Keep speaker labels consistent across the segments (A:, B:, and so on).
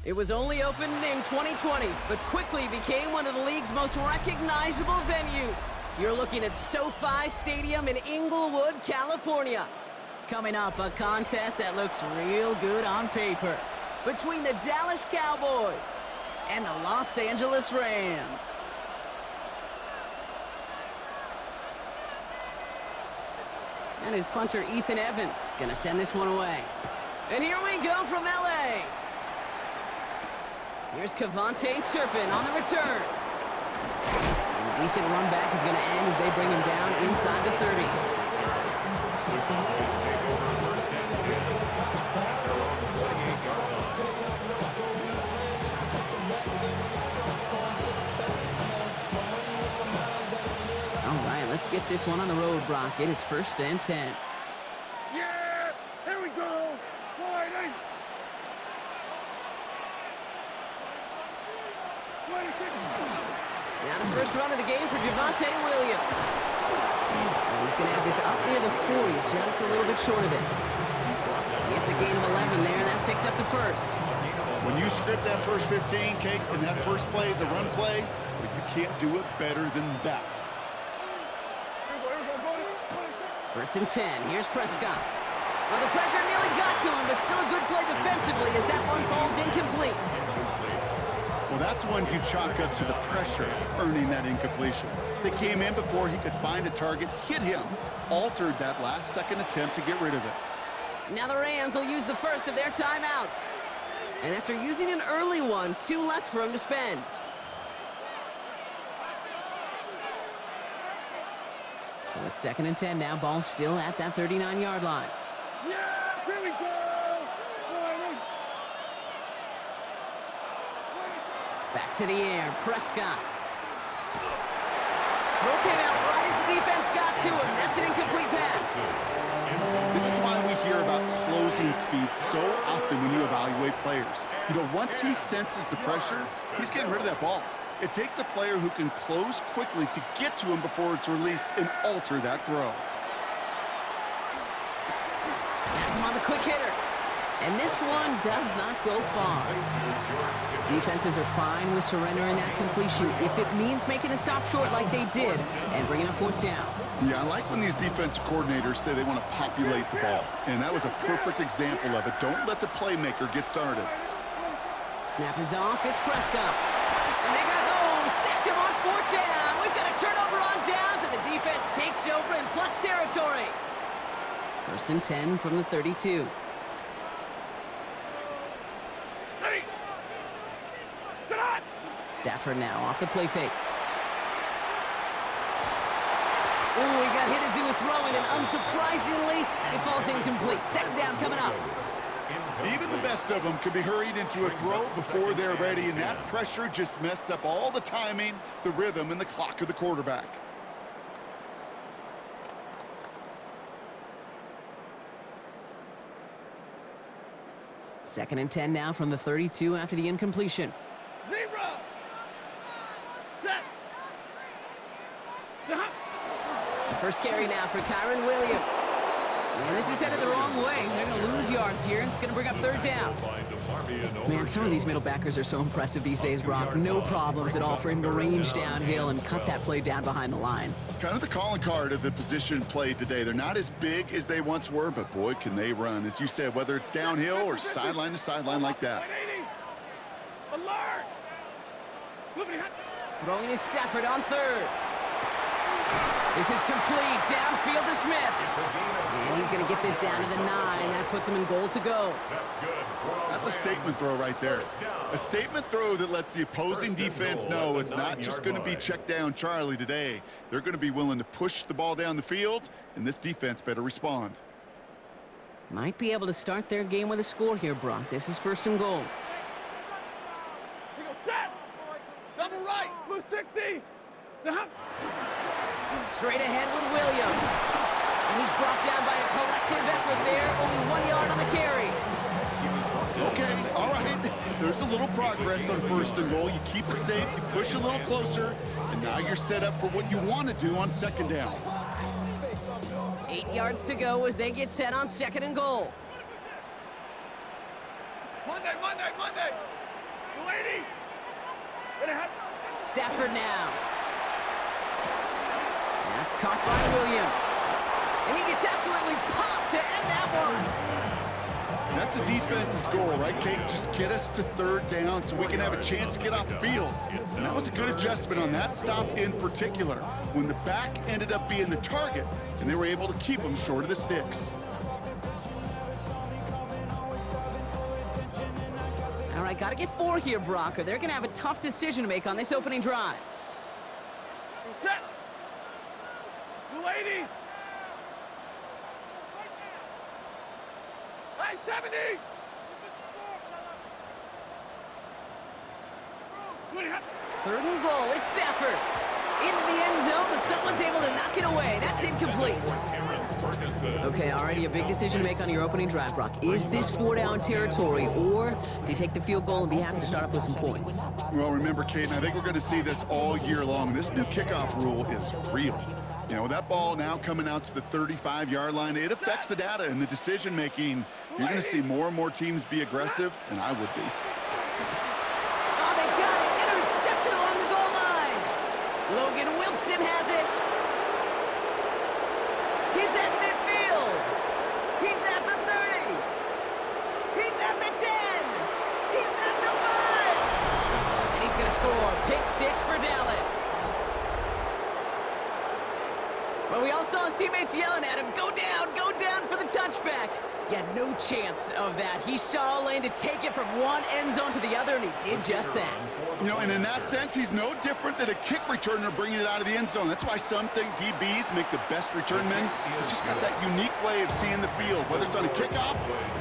A: It was only opened in 2020, but quickly became one of the league's most recognizable venues. You're looking at SoFi Stadium in Inglewood, California. Coming up, a contest that looks real good on paper between the Dallas Cowboys and the Los Angeles Rams. And his punter, Ethan Evans, gonna send this one away. And here we go from LA. Here's Qwan on the return. And a decent run back is gonna end as they bring him down inside the 30. All right, let's get this one on the road, Brock. It is 1st and 10.
B: Yeah! Here we go! Wide.
A: Now the first run of the game for Javonte Williams. And he's going to have this up near the 40, just a little bit short of it. He gets a gain of 11 there, and that picks up the first.
C: When you script that first 15, Kate, and that first play is a run play, you can't do it better than that.
A: 1st and 10. Here's Prescott. Well, the pressure nearly got to him, but still a good play defensively as that one falls incomplete.
C: Well, that's one you chalk up to the pressure earning that incompletion. They came in before he could find a target, hit him, altered that last-second attempt to get rid of it.
A: Now the Rams will use the first of their timeouts. And after using an early one, 2 left for him to spend. So it's 2nd and 10 now. Ball still at that 39-yard line.
B: Yeah! Here we go!
A: Back to the air. Prescott. Throw came out right as the defense got to him. That's an incomplete pass.
C: This is why we hear about closing speed so often when you evaluate players. You know, once he senses the pressure, he's getting rid of that ball. It takes a player who can close quickly to get to him before it's released and alter that throw.
A: Has him on the quick hitter. And this one does not go far. Defenses are fine with surrendering that completion if it means making a stop short like they did and bringing a 4th down.
C: Yeah, I like when these defensive coordinators say they want to populate the ball. And that was a perfect example of it. Don't let the playmaker get started.
A: Snap is off. It's Prescott. And they got home. Sacked him on 4th down. We've got a turnover on downs, and the defense takes over in plus territory. 1st and 10 from the 32. Stafford now off the play fake. Oh, he got hit as he was throwing, and unsurprisingly, it falls incomplete. 2nd down coming up.
C: Even the best of them could be hurried into a throw before they're ready, and that pressure just messed up all the timing, the rhythm, and the clock of the quarterback.
A: Second and 10 now from the 32 after the incompletion. The first carry now for Kyron Williams. And this is headed the wrong way. They're going to lose yards here, and it's going to bring up 3rd down. Man, some of these middle backers are so impressive these days, Brock. No problems at all for him to range downhill and cut that play down behind the line.
C: Kind of the calling card of the position played today. They're not as big as they once were, but boy, can they run. As you said, whether it's downhill or sideline to sideline like that.
A: Throwing is Stafford on 3rd. This is complete. Downfield to Smith. And he's going to get this down to the 9. That puts him in goal to go.
C: That's a statement throw right there. A statement throw that lets the opposing defense know it's not just going to be check down Charlie today. They're going to be willing to push the ball down the field, and this defense better respond.
A: Might be able to start their game with a score here, Brock. This is 1st and goal.
B: Double right, blue 60.
A: Straight ahead with Williams. And he's brought down by a collective effort there. Only 1 yard on the carry.
C: Okay, all right. There's a little progress on 1st and goal. You keep it safe, you push a little closer, and now you're set up for what you want to do on 2nd down.
A: 8 yards to go as they get set on 2nd and goal.
B: Monday. Lady.
A: Stafford now. That's caught by Williams. And he gets absolutely popped to end that one.
C: That's a defense's goal, right, Kate? Just get us to third down so we can have a chance to get off the field. And that was a good adjustment on that stop in particular, when the back ended up being the target, and they were able to keep him short of the sticks.
A: All right, got to get 4 here, Brock, or they're going to have a tough decision to make on this opening drive.
B: Set. Lady. Hey, 70.
A: Third and goal, it's Stafford. Into the end zone, but someone's able to knock it away. That's incomplete. Okay, already a big decision to make on your opening drive, Brock. Is this 4-down territory, or do you take the field goal and be happy to start off with some points?
C: Well, remember, Kate, and I think we're going to see this all year long. This new kickoff rule is real. You know, that ball now coming out to the 35-yard line, it affects the data and the decision-making. You're going to see more and more teams be aggressive, and I would be.
A: Oh, they got it. Intercepted along the goal line. Logan Wilson has it. He's at midfield. He's at the 30. He's at the 10. He's at the 5. And he's going to score. Pick 6 for Dallas. Well, we all saw his teammates yelling at him, go down for the touchback. Yeah, no chance of that. He saw a lane to take it from one end zone to the other, and he did just that.
C: You know, and in that sense, he's no different than a kick returner bringing it out of the end zone. That's why some think DBs make the best return men. They just got that unique way of seeing the field, whether it's on a kickoff,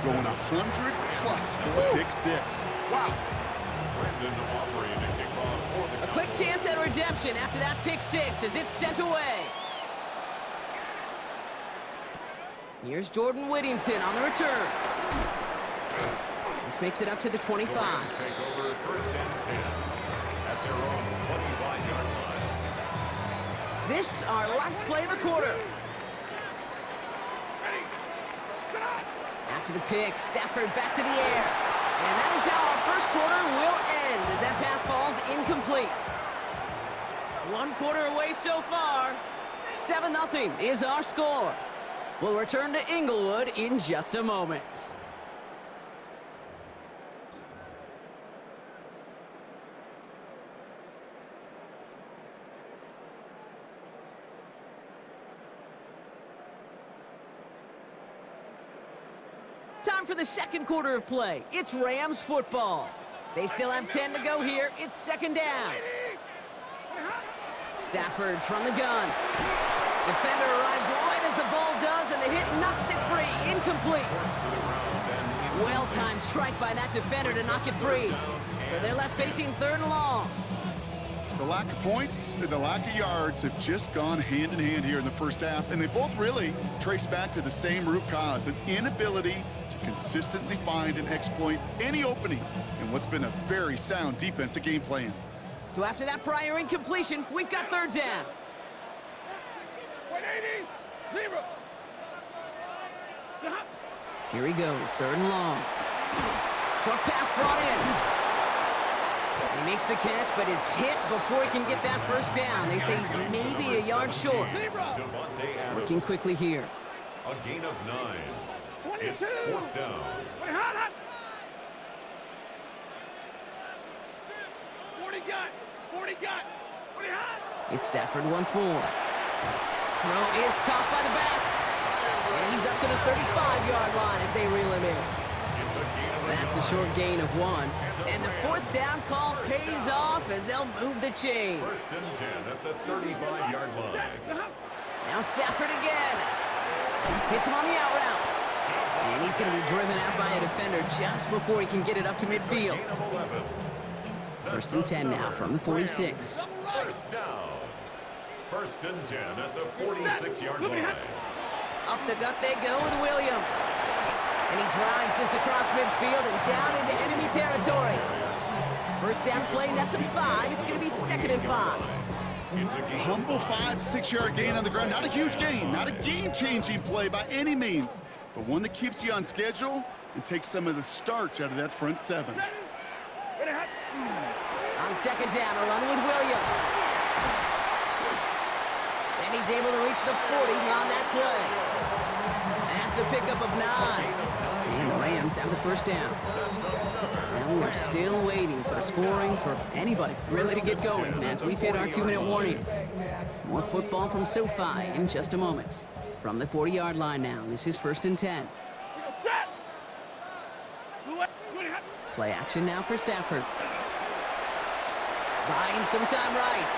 C: going 100+ for the pick 6. Wow.
A: A quick chance at redemption after that pick 6 as it's sent away. Here's Jordan Whittington on the return. This makes it up to the 25. This, our last play of the quarter. After the pick, Stafford back to the air. And that is how our first quarter will end as that pass falls incomplete. 1 quarter away so far. 7-0 is our score. We'll return to Inglewood in just a moment. Time for the second quarter of play. It's Rams football. They still have 10 to go here. It's second down. Stafford from the gun. Defender arrives right as the ball does, and the hit knocks it free. Incomplete. Well-timed strike by that defender to knock it free. So they're left facing 3rd and long.
C: The lack of points and the lack of yards have just gone hand in hand here in the first half, and they both really trace back to the same root cause, an inability to consistently find and exploit any opening in what's been a very sound defensive game plan.
A: So after that prior incompletion, we've got 3rd down.
B: 180. 0.
A: Here he goes, 3rd and long. Short pass brought in. He makes the catch, but is hit before he can get that first down. They say he's maybe a yard short. Working quickly here.
D: A gain of 9. It's 4th down.
B: 40 got. 40 got.
A: It's Stafford once more. Throw is caught by the back. And he's up to the 35-yard line as they reel him in. That's a short gain of 1. And the 4th down call pays off as they'll move the chains.
D: 1st and 10 at the 35-yard line.
A: Now Stafford again. Hits him on the out route. And he's going to be driven out by a defender just before he can get it up to midfield. 1st and 10 now from the 46.
D: 1st down. 1st and 10 at the 46-yard line.
A: Up the gut they go with Williams. And he drives this across midfield and down into enemy territory. 1st down play, nets him 5. It's going to be 2nd and 5.
C: A humble 5 to 6 yard gain on the ground. Not a huge gain, not a game-changing play by any means, but one that keeps you on schedule and takes some of the starch out of that front 7.
A: On second down, a run with Williams. And he's able to reach the 40 on that play. That's a pickup of 9. And the Rams have the first down. And we're still waiting for scoring for anybody really to get going as we've hit our 2-minute warning. More football from SoFi in just a moment. From the 40-yard line now, this is 1st and 10. Play action now for Stafford. Buying some time right.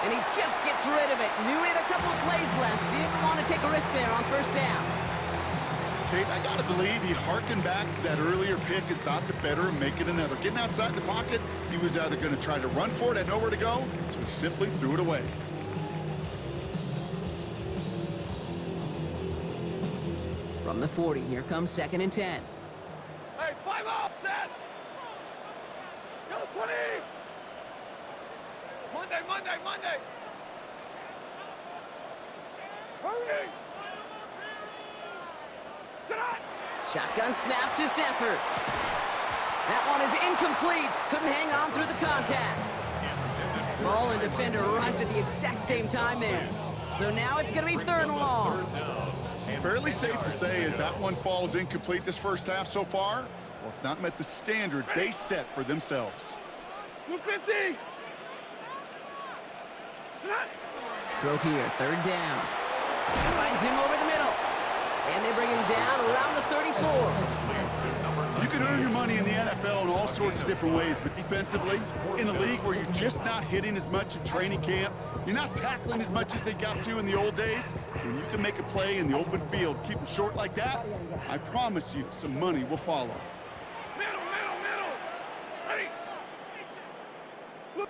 A: And he just gets rid of it. Knew he had a couple of plays left. Didn't want to take a risk there on first down.
C: Kate, I got to believe he harkened back to that earlier pick and thought the better of making another. Getting outside the pocket, he was either going to try to run for it, had nowhere to go, so he simply threw it away.
A: From the 40, here comes 2nd and 10.
B: Hey, 5 up, set. Go 20. Monday. Hurry. Tonight.
A: Shotgun snap to Stafford. That one is incomplete. Couldn't hang on through the contact. Ball and defender arrived at the exact same time there. So now it's going to be 3rd and long.
C: Fairly safe to say as that one falls incomplete this first half so far, well, it's not met the standard they set for themselves.
B: 250.
A: Throw here, 3rd down. Finds him over the middle. And they bring him down around the 34.
C: You can earn your money in the NFL in all sorts of different ways, but defensively, in a league where you're just not hitting as much in training camp, you're not tackling as much as they got to in the old days, when you can make a play in the open field, keep them short like that, I promise you some money will follow.
B: Middle. Ready. Look.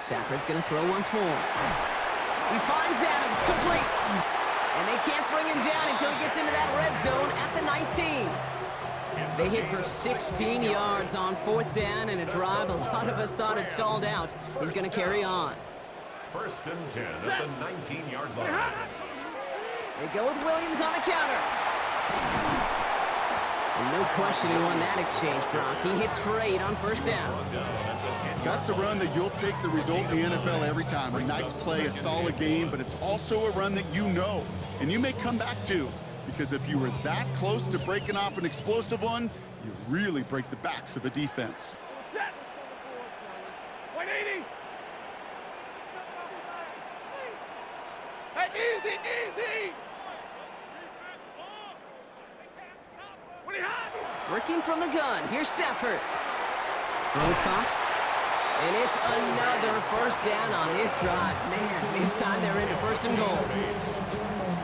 A: Stafford's going to throw once more. He finds Adams, complete. And they can't bring him down until he gets into that red zone at the 19. They hit for 16 yards on 4th down, and a drive a lot of us thought had stalled out is going to carry on.
D: 1st and 10 at the 19-yard line.
A: They go with Williams on the counter. And no question who won that exchange, Brock. He hits for 8 on 1st down.
C: That's a run that you'll take the result in the NFL every time. A nice play, a solid game, but it's also a run that you know, and you may come back to. Because if you were that close to breaking off an explosive one, you really break the backs of a defense.
B: Set. 180. Hey, easy. What do you have?
A: Working from the gun. Here's Stafford. Throws caught. And it's another 1st down on this drive. Man, this time they're into 1st and goal.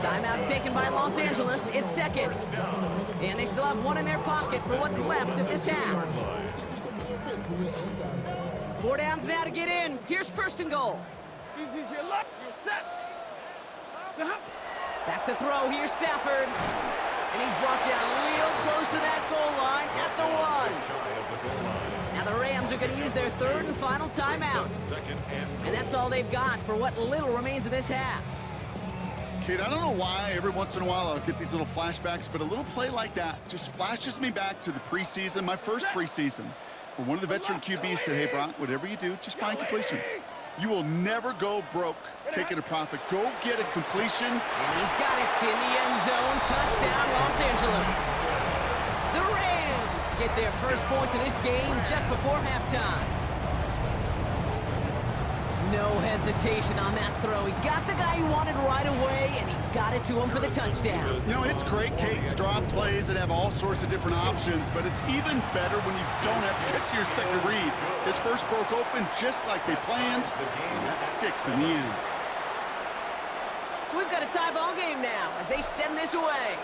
A: Timeout taken by Los Angeles. It's 2nd. And they still have one in their pocket for what's left of this half. 4 downs now to get in. Here's 1st and goal.
B: Easy, your left. You're set.
A: Back to throw. Here's Stafford. And he's brought down real close to that goal line at the 1. Now the Rams are going to use their 3rd and final timeout. And that's all they've got for what little remains of this half.
C: Kate, I don't know why every once in a while I'll get these little flashbacks, but a little play like that just flashes me back to the preseason, my first preseason, where one of the veteran QBs said, hey, Brock, whatever you do, just find completions. You will never go broke taking a profit. Go get a completion.
A: And he's got it in the end zone. Touchdown, Los Angeles. The Rams get their first point of this game just before halftime. No hesitation on that throw. He got the guy he wanted right away, and he got it to him for the touchdown.
C: You know, it's great, Kate, to draw plays and have all sorts of different options, but it's even better when you don't have to get to your second read. His first broke open just like they planned, and that's 6 in the end.
A: So we've got a tie ball game now as they send this away.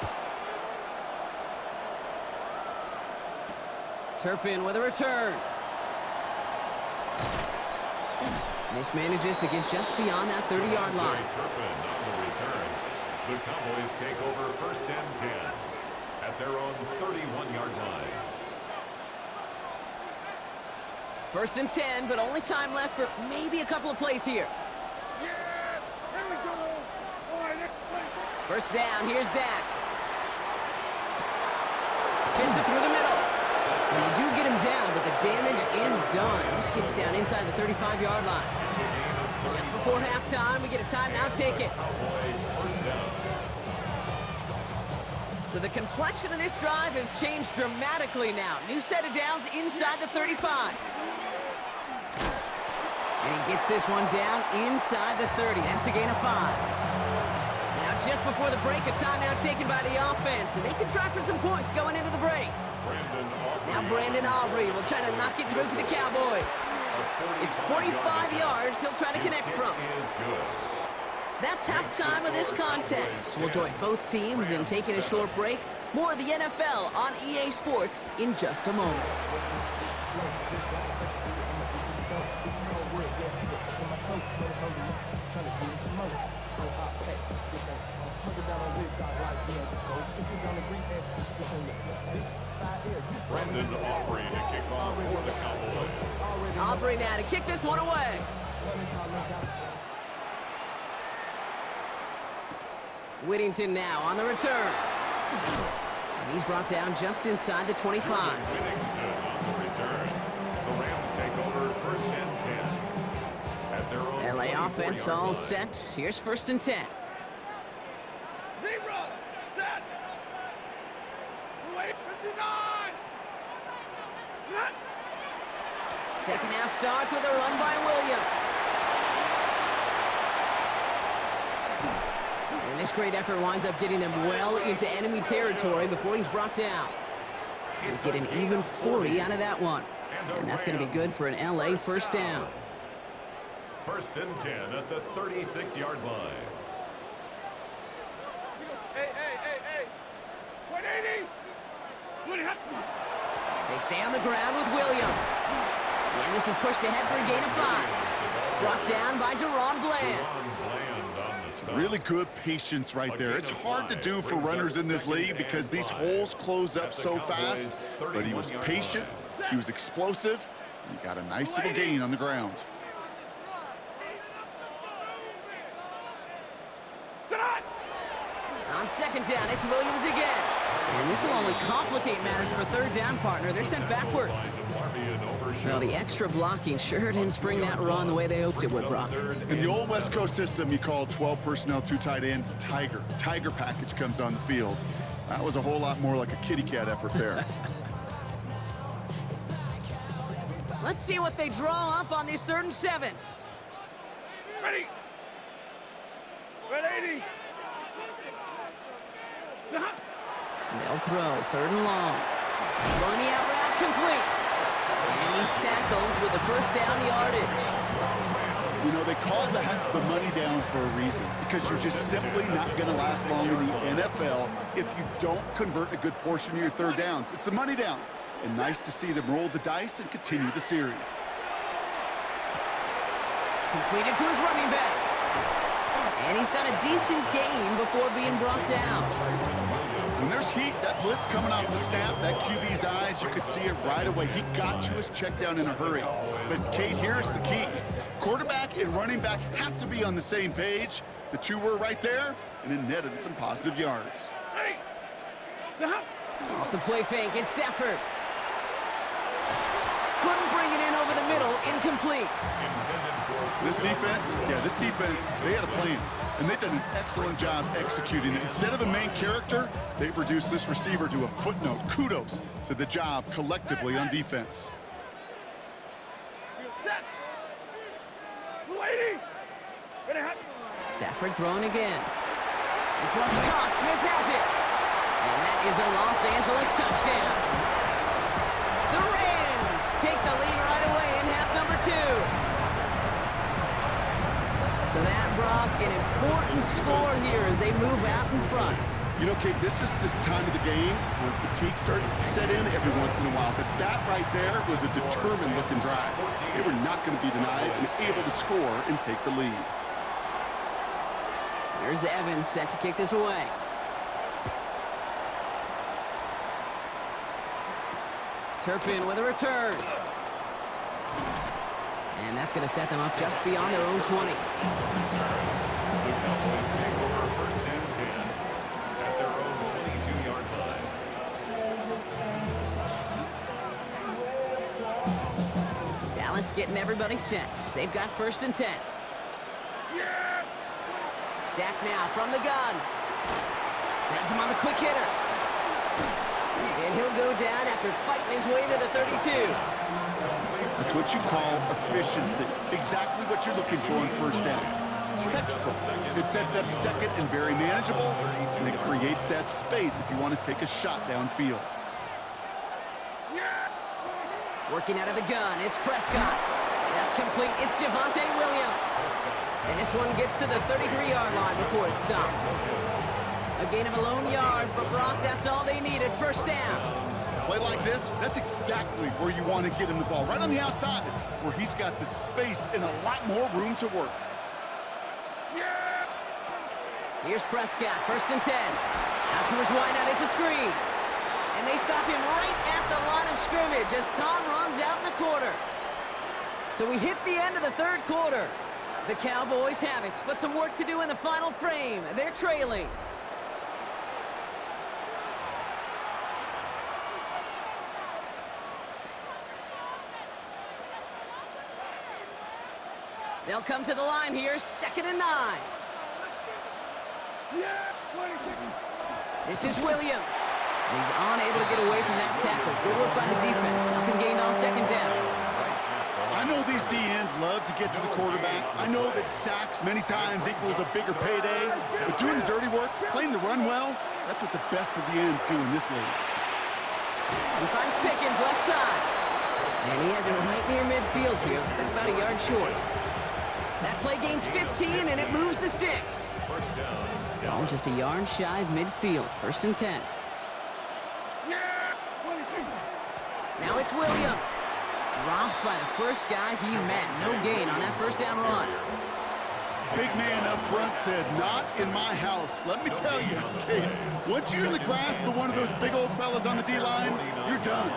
A: Turpin with a return. This manages to get just beyond that 30-yard line.
D: Turpin on the return. The Cowboys take over 1st and 10 at their own 31-yard line.
A: 1st and 10, but only time left for maybe a couple of plays here.
B: Yeah, here we go. All right, next play.
A: 1st down, here's Dak. Fits it through the middle. And they do get him down, but the damage is done. This gets down inside the 35-yard line. Just before halftime, we get a timeout ticket. So the complexion of this drive has changed dramatically now. New set of downs inside the 35. And he gets this one down inside the 30. That's a gain of 5. Now just before the break, a timeout taken by the offense. And they can try for some points going into the break. Now Brandon Aubrey will try to knock it through for the Cowboys. It's 45 yards he'll try to connect from. That's halftime of this contest. We'll join both teams in taking a short break. More of the NFL on EA Sports in just a moment.
D: Brandon Aubrey to kick off for the Cowboys.
A: Aubrey now to kick this one away. Whittington now on the return. And he's brought down just inside the 25.
D: Whittington on the return. The Rams take over first and 10. At their own
A: LA offense
D: 24-yard
A: all
D: line.
A: set. Here's first and 10.
B: Zero. Set. Wait. 59. Net.
A: Second half starts with a run by Williams. And this great effort winds up getting them well into enemy territory before he's brought down. They get an even 40 out of that one. And that's going to be good for an LA first down.
D: First and 10 at the 36-yard line.
B: Hey. 180. 100.
A: They stay on the ground with Williams. And this is pushed ahead for a gain of 5. Brought down by DeQwan Bland.
C: Really good patience right there. It's hard to do for runners in this league because these holes close up so fast. But he was patient, he was explosive, and he got a nice little gain on the ground.
A: On second down, it's Williams again. And this will only complicate matters for third down, partner. They're sent backwards. Well, the extra blocking sure didn't spring that run the way they hoped it would, Brock.
C: In the old West Coast system, you call 12 personnel, 2 tight ends, Tiger. Tiger package comes on the field. That was a whole lot more like a kitty cat effort there.
A: Let's see what they draw up on this 3rd and 7.
B: Ready. 180.
A: They'll throw 3rd and long. Throwing the out route complete. And he's tackled with the first down yardage.
C: You know, they call that the money down for a reason because you're just simply not going to last long in the NFL if you don't convert a good portion of your third downs. It's the money down. And nice to see them roll the dice and continue the series.
A: Completed to his running back. And he's got a decent gain before being brought down.
C: When there's heat, that blitz coming off the snap, that QB's eyes, you could see it right away. He got to his check down in a hurry. But, Kate, here's the key. Quarterback and running back have to be on the same page. The two were right there, and it netted some positive yards.
A: Off the play fake, it's Stafford. Couldn't bring it in over the middle, incomplete.
C: This defense, they had a plan, and they've done an excellent job executing it. Instead of a main character, they've reduced this receiver to a footnote. Kudos to the job collectively on defense.
A: Stafford throwing again. This one's caught. Smith has it. And that is a Los Angeles touchdown. The Rams take the lead right away in half number 2. So that, Brock, an important score here as they move out in front.
C: You know, Kate, this is the time of the game where fatigue starts to set in every once in a while. But that right there was a determined-looking drive. They were not going to be denied and able to score and take the lead.
A: Here's Evans set to kick this away. Turpin with a return. And that's going to set them up just beyond their own 20.
D: The Cowboys take over first and 10 at their own 22-yard line.
A: Dallas getting everybody set. They've got 1st and 10.
B: Yeah!
A: Dak now from the gun. Has him on the quick hitter. And he'll go down after fighting his way to the 32.
C: That's what you call efficiency. Exactly what you're looking for on 1st down. Textbook. It sets up 2nd and very manageable, and it creates that space if you want to take a shot downfield.
A: Working out of the gun, it's Prescott. That's complete. It's Javonte Williams. And this one gets to the 33-yard line before it's stopped. A gain of a lone yard, but Brock, that's all they needed. 1st down.
C: Play like this, that's exactly where you want to get him the ball. Right on the outside, where he's got the space and a lot more room to work.
A: Here's Prescott, 1st and 10. Out to his wideout, it's a screen. And they stop him right at the line of scrimmage as Tom runs out in the quarter. So we hit the end of the 3rd quarter. The Cowboys have it, but some work to do in the final frame. They're trailing. They'll come to the line here, 2nd and 9. This is Williams. He's unable to get away from that tackle. Good work by the defense. Nothing gained on 2nd down.
C: I know these DNs love to get to the quarterback. I know that sacks many times equals a bigger payday. But doing the dirty work, playing the run well, that's what the best of the ends do in this league.
A: He finds Pickens left side. And he has it right near midfield here. It's like about a yard short. That play gains 15, and it moves the sticks. Oh, just a yard shy of midfield. 1st and 10. Now it's Williams. Dropped by the first guy he met. No gain on that 1st down run.
C: Big man up front said, not in my house. Let me tell you, okay, once you're in the grasp of one of those big old fellas on the D-line, you're done.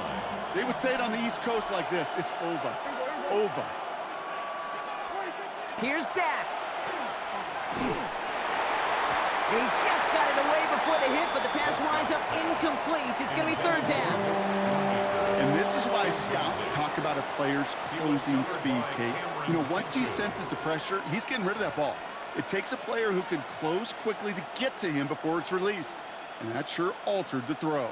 C: They would say it on the East Coast like this, it's over. Over.
A: Here's Dak. He just got it away before the hit, but the pass winds up incomplete. It's going to be 3rd down.
C: And this is why scouts talk about a player's closing speed, Kate. You know, once he senses the pressure, he's getting rid of that ball. It takes a player who can close quickly to get to him before it's released. And that sure altered the throw.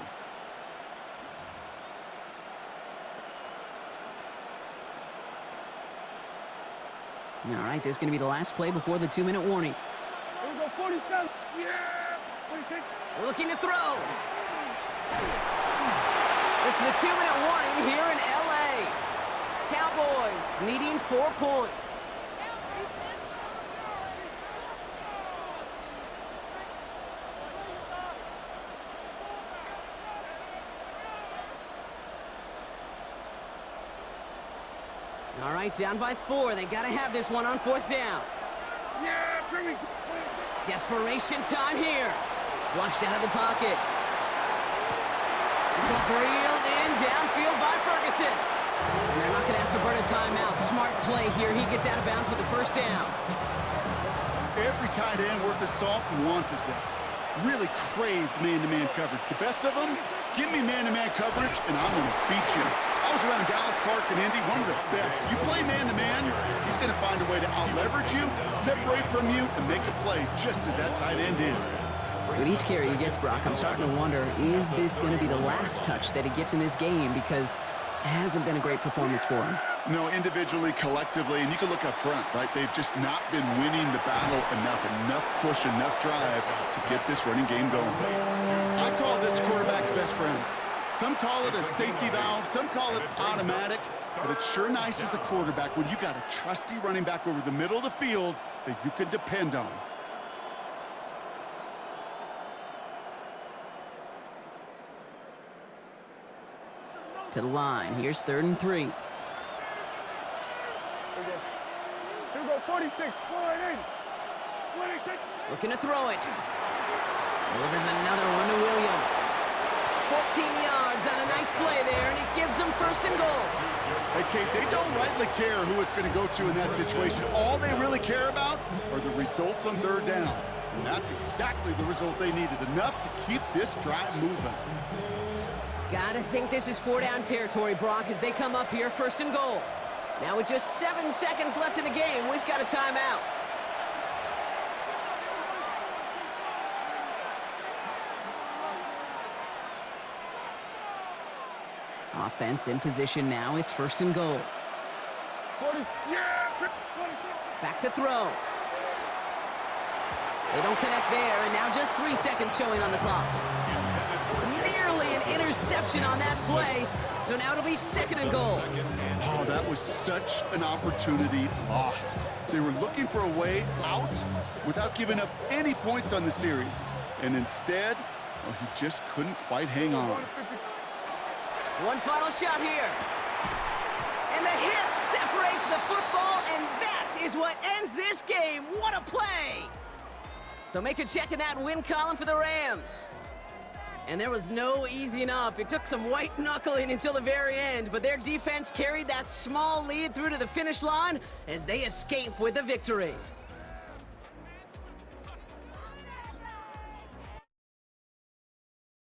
A: All right, this is going to be the last play before the 2-minute warning.
B: Here we go, 47. Yeah! 46.
A: Looking to throw. It's the 2-minute warning here in L.A. Cowboys needing 4 points. All right, down by 4. They got to have this one on 4th down.
B: Yeah, here we go.
A: Desperation time here. Flushed out of the pocket. This one's reeled in downfield by Ferguson. And they're not going to have to burn a timeout. Smart play here. He gets out of bounds with the 1st down.
C: Every tight end worth his salt wanted this. Really craved man-to-man coverage. The best of them, give me man-to-man coverage, and I'm going to beat you. I was around Dallas, Clark, and Indy, one of the best. You play man-to-man, he's going to find a way to out-leverage you, separate from you, and make a play just as that tight end did.
A: With each carry he gets, Brock, I'm starting to wonder, is this going to be the last touch that he gets in this game? Because it hasn't been a great performance for him.
C: No, individually, collectively, and you can look up front, right? They've just not been winning the battle enough push, enough drive to get this running game going. I call this quarterback's best friend. Some call it a safety valve, some call it automatic, but it's sure nice as a quarterback when you got a trusty running back over the middle of the field that you can depend on.
A: To the line. Here's 3rd and 3.
B: Here we go, 46. 26.
A: Looking to throw it. Delivers another one to Williams. 14 yards on a nice play there, and it gives them 1st and goal.
C: Hey, Kate, they don't rightly care who it's going to go to in that situation. All they really care about are the results on 3rd down. And that's exactly the result they needed, enough to keep this drive moving.
A: Gotta think this is 4-down territory, Brock, as they come up here 1st and goal. Now with just 7 seconds left in the game, we've got a timeout. Offense in position now. It's 1st and goal. Back to throw. They don't connect there, and now just 3 seconds showing on the clock. Nearly an interception on that play, so now it'll be 2nd and goal.
C: Oh, that was such an opportunity lost. They were looking for a way out without giving up any points on the series. And instead, well, he just couldn't quite hang on.
A: One final shot here. And the hit separates the football, and that is what ends this game. What a play! So make a check in that win column for the Rams. And there was no easing up. It took some white knuckling until the very end, but their defense carried that small lead through to the finish line as they escape with a victory.